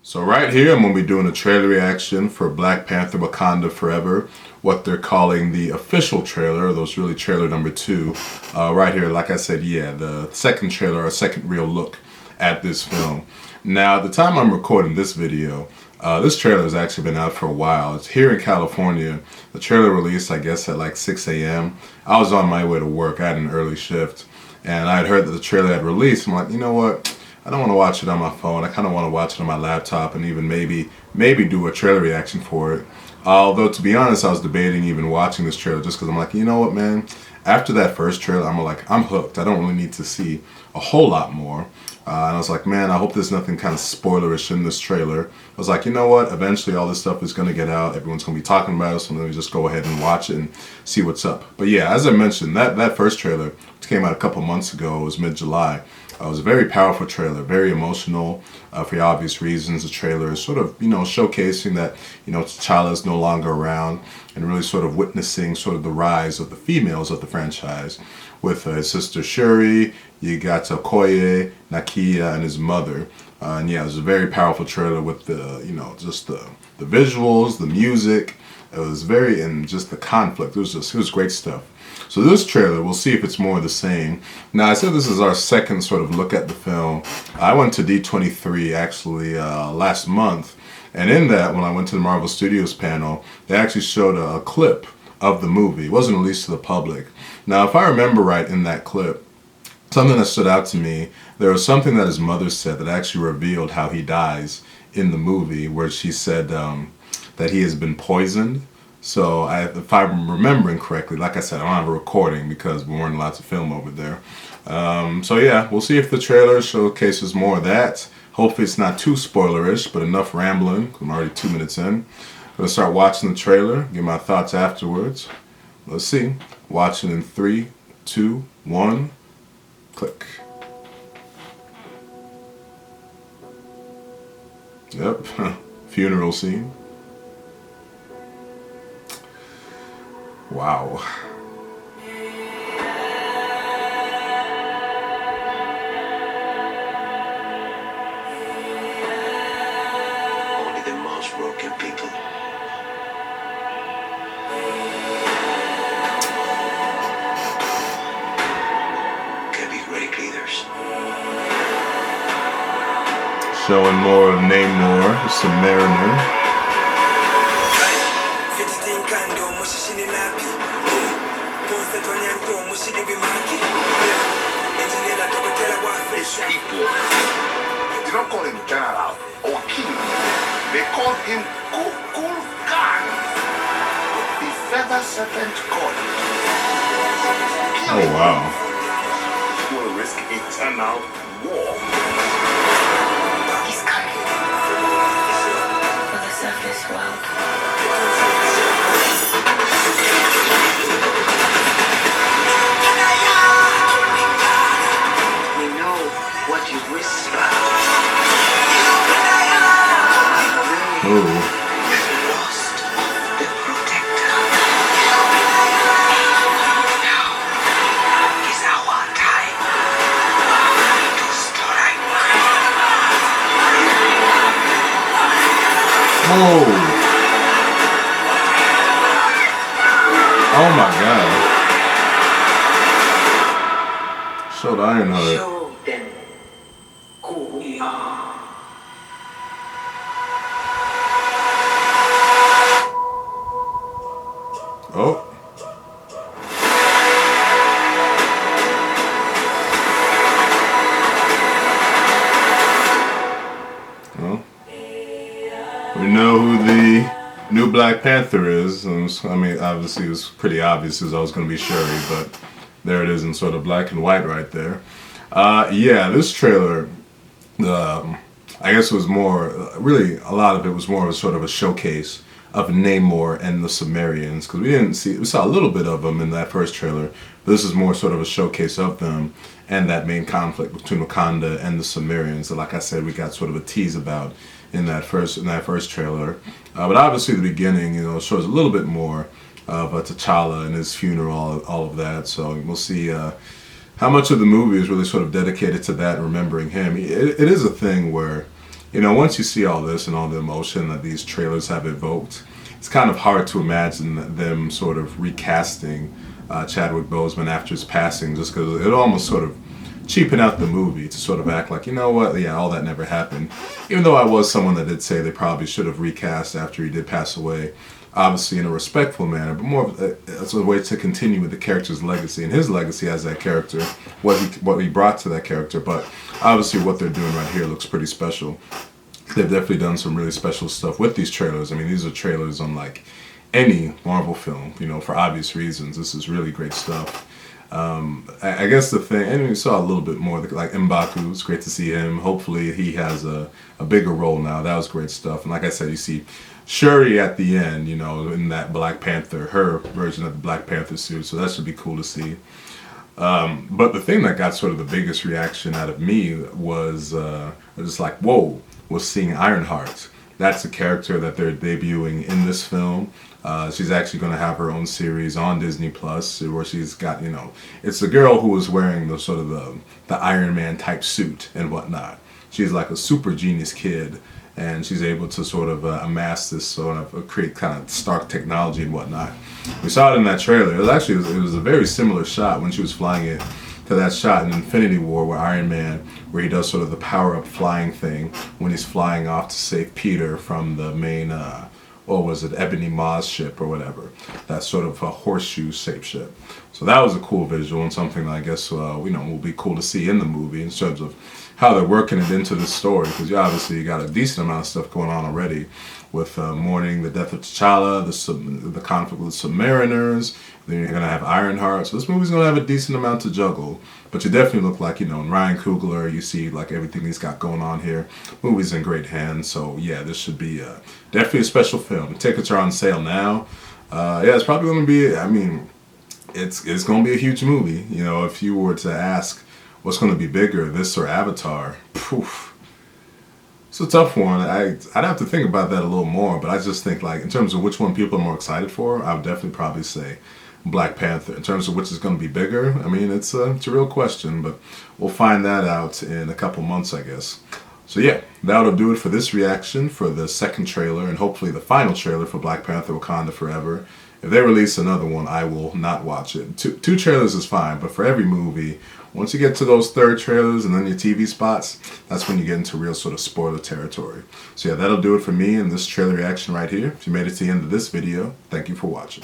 So right here, I'm going to be doing a trailer reaction for Black Panther Wakanda Forever, what they're calling the official trailer, though it's really trailer number 2. Right here, like I said, yeah, the second trailer, or second real look at this film. Now, at the time I'm recording this video, this trailer has actually been out for a while. It's here in California. The trailer released, I guess, at like 6 a.m. I was on my way to work. I had an early shift, and I had heard that the trailer had released. I'm like, you know what? I don't want to watch it on my phone. I kind of want to watch it on my laptop and even maybe do a trailer reaction for it. Although, to be honest, I was debating even watching this trailer just because I'm like, you know what, man? After that first trailer, I'm hooked. I don't really need to see a whole lot more. And I was like, man, I hope there's nothing kind of spoilerish in this trailer. I was like, you know what? Eventually all this stuff is going to get out. Everyone's going to be talking about it, so let me just go ahead and watch it and see what's up. But yeah, as I mentioned, that first trailer, which came out a couple months ago, it was mid-July. It was a very powerful trailer, very emotional for the obvious reasons. The trailer is sort of, showcasing that, T'Challa is no longer around and really sort of witnessing sort of the rise of the females of the franchise. With his sister Shuri, you got Okoye, Nakia, and his mother. And yeah, it was a very powerful trailer with the, just the visuals, the music. It was and just the conflict. It was great stuff. So this trailer, we'll see if it's more of the same. Now, I said this is our second sort of look at the film. I went to D23 actually last month, and in that, when I went to the Marvel Studios panel, they actually showed a clip of the movie. It wasn't released to the public. Now, if I remember right in that clip, something that stood out to me, there was something that his mother said that actually revealed how he dies in the movie, where she said that he has been poisoned. So if I'm remembering correctly, like I said, I don't have a recording because we weren't allowed to film over there. So yeah, we'll see if the trailer showcases more of that. Hopefully it's not too spoilerish, but enough rambling. I'm already 2 minutes in. I'm going to start watching the trailer, give my thoughts afterwards. Let's see. Watching in 3, 2, 1, click. Yep, funeral scene. Wow. Only the most broken people. Can be great leaders. Showing more of Namor, the Submariner. These people, they don't call him general or king. They call him Kukul Khan, the feather serpent god. Oh wow. Will risk eternal war. He's coming for the surface world. What you whisper. Oh. Lost the protector. Now is our time to strike. Oh. Oh my God. Showed Ironheart. Show them who we are. Oh. Well, we know who the new Black Panther is. I mean, obviously it was pretty obvious as I was going to be Shuri, but there it is in sort of black and white right there. Yeah, this trailer, I guess it was more, really a lot of it was more of a sort of a showcase of Namor and the Sumerians, because we saw a little bit of them in that first trailer, but this is more sort of a showcase of them and that main conflict between Wakanda and the Sumerians that, like I said, we got sort of a tease about in that first trailer. But obviously the beginning, shows a little bit more of T'Challa and his funeral, all of that. So we'll see how much of the movie is really sort of dedicated to that and remembering him. It is a thing where, You know, once you see all this and all the emotion that these trailers have evoked, it's kind of hard to imagine them sort of recasting Chadwick Boseman after his passing, just because it almost sort of cheapen out the movie to sort of act like, you know what, yeah, all that never happened. Even though I was someone that did say they probably should have recast after he did pass away, obviously in a respectful manner, but more as a way to continue with the character's legacy and his legacy as that character, what he brought to that character. But obviously what they're doing right here looks pretty special. They've definitely done some really special stuff with these trailers. I mean, these are trailers unlike any Marvel film, you know, for obvious reasons. This is really great stuff. I guess the thing, and we saw a little bit more, like M'Baku, it's great to see him. Hopefully he has a bigger role now. That was great stuff. And like I said, you see Shuri at the end, you know, in that Black Panther, her version of the Black Panther suit. So that should be cool to see. But the thing that got sort of the biggest reaction out of me was just like, whoa, was seeing Ironheart. That's a character that they're debuting in this film. She's actually going to have her own series on Disney Plus, where she's got, you know, it's the girl who was wearing the sort of the Iron Man type suit and whatnot. She's like a super genius kid, and she's able to sort of amass this sort of create kind of Stark technology and whatnot. We saw it in that trailer. It was a very similar shot when she was flying it to that shot in Infinity War where Iron Man, where he does sort of the power up flying thing when he's flying off to save Peter from the main what was it, Ebony Maw's ship or whatever, that sort of a horseshoe shaped ship. So that was a cool visual and something that I guess will be cool to see in the movie in terms of how they're working it into the story, because you got a decent amount of stuff going on already with mourning the death of T'Challa, the conflict with the Submariners. Then you're gonna have Ironheart, so this movie's gonna have a decent amount to juggle. But you definitely look like, you know, in Ryan Coogler, you see like everything he's got going on here. Movie's in great hands, so yeah, this should be definitely a special film. The tickets are on sale now. Yeah, it's probably gonna be. I mean, it's gonna be a huge movie. You know, if you were to ask what's gonna be bigger, this or Avatar, poof. It's a tough one. I'd have to think about that a little more, but I just think like in terms of which one people are more excited for, I would definitely probably say Black Panther. In terms of which is going to be bigger, I mean it's a real question, but we'll find that out in a couple months, I guess. So yeah, that'll do it for this reaction for the second trailer and hopefully the final trailer for Black Panther: Wakanda Forever. If they release another one, I will not watch it. Two trailers is fine, but for every movie, once you get to those third trailers and then your TV spots, that's when you get into real sort of spoiler territory. So yeah, that'll do it for me in this trailer reaction right here. If you made it to the end of this video, thank you for watching.